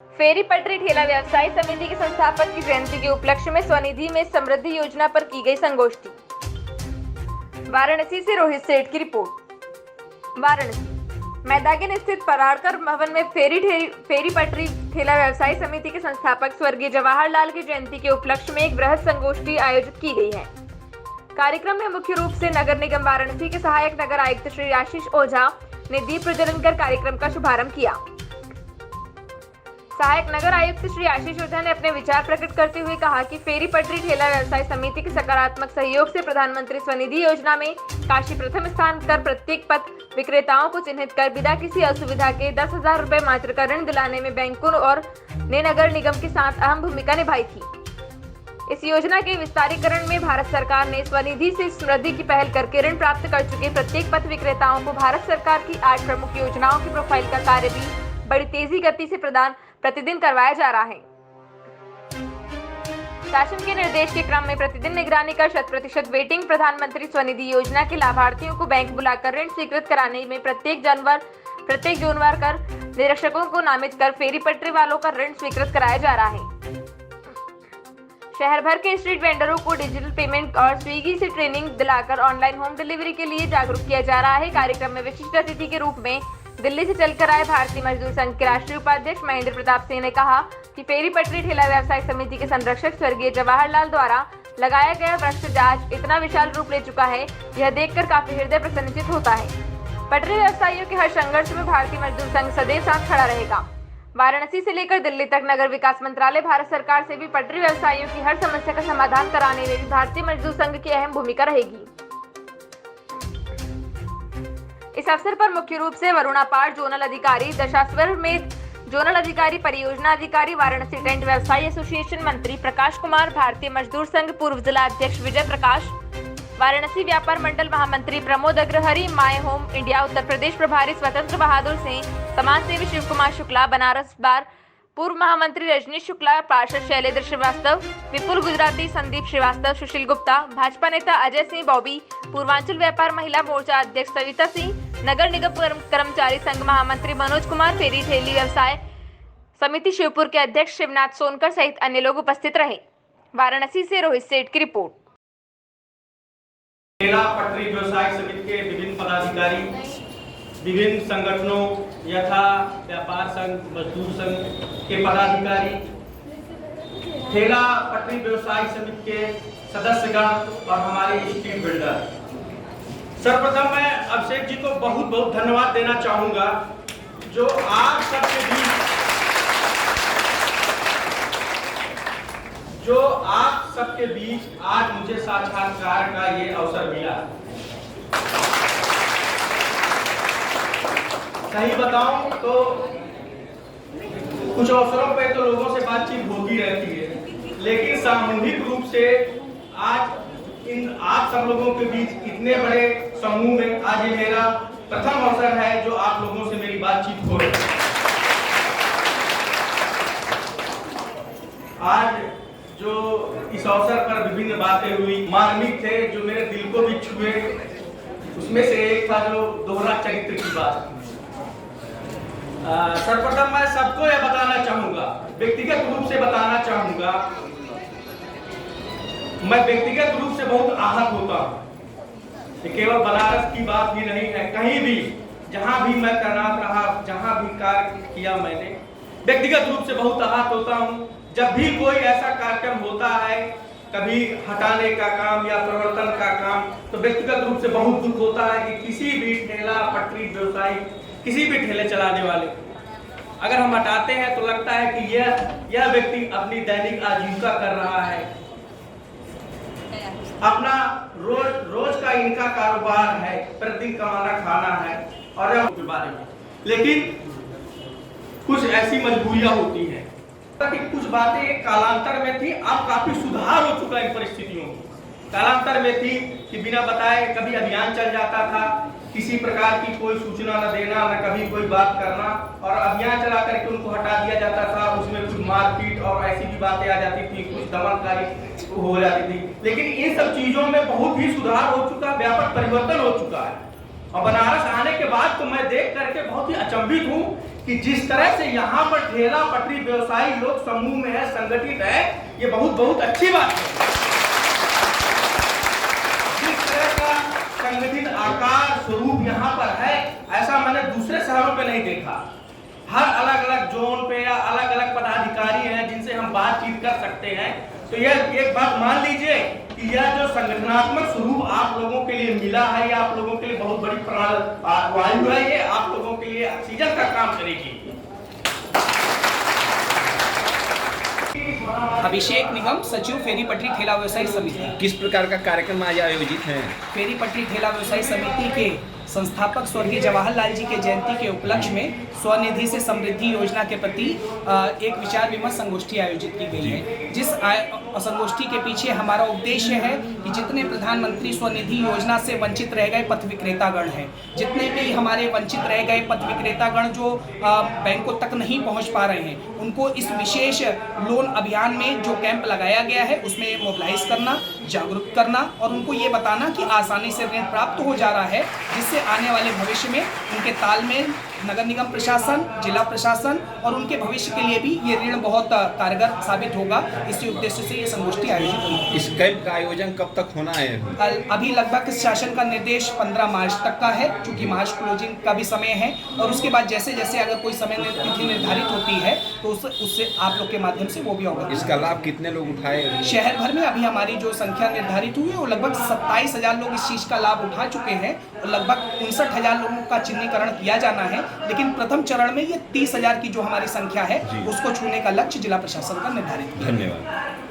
फेरी पटरी ठेला व्यवसायी समिति के संस्थापक की जयंती के उपलक्ष्य में स्वनिधि में समृद्धि योजना पर की गई संगोष्ठी। वाराणसी से रोहित सेठ की रिपोर्ट। वाराणसी मैदागिन स्थित पराड़कर भवन में फेरी पटरी ठेला व्यवसायी समिति के संस्थापक स्वर्गीय जवाहरलाल की जयंती के उपलक्ष्य में एक बृहद संगोष्ठी आयोजित की गई है। कार्यक्रम में मुख्य रूप से नगर निगम वाराणसी के सहायक नगर आयुक्त श्री आशीष ओझा ने दीप प्रज्वलन कर कार्यक्रम का शुभारंभ किया। सहायक नगर आयुक्त श्री आशीष ओझा ने अपने विचार प्रकट करते हुए कहा कि फेरी पटरी ठेला व्यवसाय समिति के सकारात्मक सहयोग से प्रधानमंत्री स्वनिधि योजना में काशी प्रथम स्थान पर प्रत्येक पथ विक्रेताओं को चिन्हित कर बिना किसी असुविधा के 10,000 रुपए मात्र का ऋण दिलाने में बैंकों और ने नगर निगम के साथ अहम भूमिका निभाई थी। इस योजना के विस्तारीकरण में भारत सरकार ने स्वनिधि से समृद्धि की पहल करके ऋण प्राप्त कर चुके प्रत्येक पथ विक्रेताओं को भारत सरकार की 8 प्रमुख योजनाओं की प्रोफाइल का कार्य भी बड़ी तेजी गति से प्रतिदिन करवाया जा रहा है। शासन के निर्देश के क्रम में प्रतिदिन निगरानी कर 100% वेटिंग प्रधानमंत्री स्वनिधि योजना के लाभार्थियों को बैंक बुलाकर ऋण स्वीकृत कराने में प्रत्येक जोनवार कर निरीक्षकों को नामित कर फेरी पटरी वालों का ऋण स्वीकृत कराया जा रहा है। शहर भर के स्ट्रीट वेंडरों को डिजिटल पेमेंट और स्विगी से ट्रेनिंग दिलाकर ऑनलाइन होम डिलीवरी के लिए जागरूक किया जा रहा है। कार्यक्रम में विशिष्ट अतिथि के रूप में दिल्ली से चलकर आए भारतीय मजदूर संघ के राष्ट्रीय उपाध्यक्ष महेंद्र प्रताप सिंह ने कहा कि फेरी पटरी ठेला व्यवसाय समिति के संरक्षक स्वर्गीय जवाहरलाल द्वारा लगाया गया वृक्ष आज इतना विशाल रूप ले चुका है, यह देखकर काफी हृदय प्रसन्नचित होता है। पटरी व्यवसायियों के हर संघर्ष में भारतीय मजदूर संघ सदैव साथ खड़ा रहेगा। वाराणसी से लेकर दिल्ली तक नगर विकास मंत्रालय भारत सरकार से भी पटरी व्यवसायियों की हर समस्या का समाधान कराने में भी भारतीय मजदूर संघ की अहम भूमिका रहेगी। इस अवसर पर मुख्य रूप से वरुणा पाठ जोनल अधिकारी, दशाश्वर में जोनल अधिकारी, परियोजना अधिकारी, वाराणसी टेंट व्यवसायी एसोसिएशन मंत्री प्रकाश कुमार, भारतीय मजदूर संघ पूर्व जिला अध्यक्ष विजय प्रकाश, वाराणसी व्यापार मंडल महामंत्री Pramod Agrahari, my home India Uttar Pradesh प्रभारी स्वतंत्र बहादुर सिंह, समाज सेवी शिव कुमार शुक्ला, बनारस बार पूर्व महामंत्री रजनीश शुक्ला, पार्षद शैलेंद्र श्रीवास्तव, विपुल गुजराती, संदीप श्रीवास्तव, सुशील गुप्ता, भाजपा नेता अजय सिंह बॉबी, पूर्वांचल व्यापार महिला मोर्चा अध्यक्ष सविता सिंह, नगर निगम कर्मचारी संघ महामंत्री मनोज कुमार, फेरी ठेली व्यवसाय समिति शिवपुर के अध्यक्ष शिवनाथ सोनकर सहित अन्य लोग उपस्थित रहे। वाराणसी से रोहित सेठ की रिपोर्ट। ठेला पटरी व्यवसाय समिति के विभिन्न पदाधिकारी, विभिन्न संगठनों यथा व्यापार संघ, मजदूर संघ के पदाधिकारी, ठेला पटरी व्यवसाय समिति के सदस्यगण और हमारे स्ट्रीट बिल्डर, सर्वप्रथम मैं अभिषेक जी को बहुत बहुत धन्यवाद देना चाहूंगा जो आप सबके बीच आज मुझे साक्षात्कार का ये अवसर मिला। सही बताऊं तो कुछ अवसरों पे तो लोगों से बातचीत होती रहती है, लेकिन सामूहिक रूप से आज आप सब लोगों के बीच इतने बड़े समूह में आज ये मेरा प्रथम अवसर है जो आप लोगों से मेरी बातचीत हो रही है। आज जो इस अवसर पर विभिन्न बातें हुई, मार्मिक थे, जो मेरे दिल को भी छुए, उसमें से एक था जो दोहरा चरित्र की बात। सर्वप्रथम मैं सबको यह बताना चाहूंगा, व्यक्तिगत रूप से बताना चाहूंगा, मैं व्यक्तिगत रूप से बहुत आहत होता हूं। ये केवल बनारस की बात भी नहीं है, कहीं भी जहां भी मैं तैनात रहा, जहां भी कार्य किया मैंने, व्यक्तिगत रूप से बहुत आहत होता हूं। जब भी कोई ऐसा कार्यक्रम होता है, कभी हटाने का काम या प्रवर्तन का काम, तो व्यक्तिगत रूप से बहुत दुख होता है कि किसी भी ठेला पटरी व्यवसायी, किसी भी ठेले चलाने वाले अगर हम हटाते हैं तो लगता है कि यह व्यक्ति अपनी दैनिक आजीविका कर रहा है, अपना रोज का इनका कारोबार है, प्रतिदिन कमाना खाना है और के बारे में। लेकिन कुछ ऐसी मजबूरियां होती हैं कि कुछ बातें कालांतर में थी, अब काफी सुधार हो चुका इन परिस्थितियों में। कालांतर में थी कि बिना बताए कभी अभियान चल जाता था, किसी प्रकार की कोई सूचना न देना, न कभी कोई बात करना, और अभियान चला करके उनको हटा दिया जाता था। उसमें कुछ मारपीट और ऐसी भी बातें आ जाती थी, कुछ दमनकारी हो जाती थी। लेकिन इन सब चीजों में बहुत ही सुधार हो चुका, व्यापक परिवर्तन हो चुका है। और बनारस आने के बाद तो मैं देख करके बहुत ही अचंभित हूँ कि जिस तरह से यहाँ पर ठेला पटरी व्यवसायी लोग समूह में है, संगठित है, ये बहुत बहुत अच्छी बात है। जिस तरह का संगठित आकार स्वरूप यहाँ पर है, ऐसा मैंने दूसरे शहरों पे नहीं देखा। हर अलग अलग जोन पे या अलग अलग पदाधिकारी हैं जिनसे हम बातचीत कर सकते हैं। तो यह एक बात मान लीजिए कि यह जो संगठनात्मक स्वरूप आप लोगों के लिए मिला है, या आप लोगों के लिए बहुत बड़ी प्राणवायु है, ये आप लोगों के लिए ऑक्सीजन का काम करेगी। अभिषेक निगम, सचिव फेरी पटरी ठेला व्यवसायी समिति। किस प्रकार का कार्यक्रम आज आयोजित है? फेरी पटरी ठेला व्यवसायी समिति के संस्थापक स्वर्गीय जवाहरलाल जी के जयंती के उपलक्ष्य में स्वनिधि से समृद्धि योजना के प्रति एक विचार विमर्श संगोष्ठी आयोजित की गई है। जिस संगोष्ठी के पीछे हमारा उद्देश्य है कि जितने प्रधानमंत्री स्वनिधि योजना से वंचित रह गए पथ विक्रेतागण हैं, जितने भी हमारे वंचित रह गए पथ विक्रेतागण जो बैंकों तक नहीं पहुंच पा रहे हैं, उनको इस विशेष लोन अभियान में जो कैंप लगाया गया है उसमें मोबिलाइज करना, जागरूक करना और उनको ये बताना कि आसानी से ऋण प्राप्त हो जा रहा है, जिससे आने वाले भविष्य में उनके तालमेल नगर निगम प्रशासन, जिला प्रशासन और उनके भविष्य के लिए भी ये ऋण बहुत कारगर साबित होगा। इसी उद्देश्य से ये संगोष्ठी आयोजित हुई। इस कैंप का आयोजन कब तक होना है? अभी लगभग शासन का निर्देश 15 मार्च तक का है, क्योंकि मार्च क्लोजिंग का भी समय है और उसके बाद जैसे जैसे अगर कोई समय तिथि निर्धारित होती है तो उससे आप लोग के माध्यम से वो भी होगा। इसका लाभ कितने लोग उठाए? शहर भर में अभी हमारी जो संख्या निर्धारित हुई है वो लगभग 27,000 लोग इस चीज का लाभ उठा चुके हैं और लगभग 59,000 लोगों का चिन्हीकरण किया जाना है। लेकिन प्रथम चरण में ये 30,000 की जो हमारी संख्या है उसको छूने का लक्ष्य जिला प्रशासन का निर्धारित है। धन्यवाद।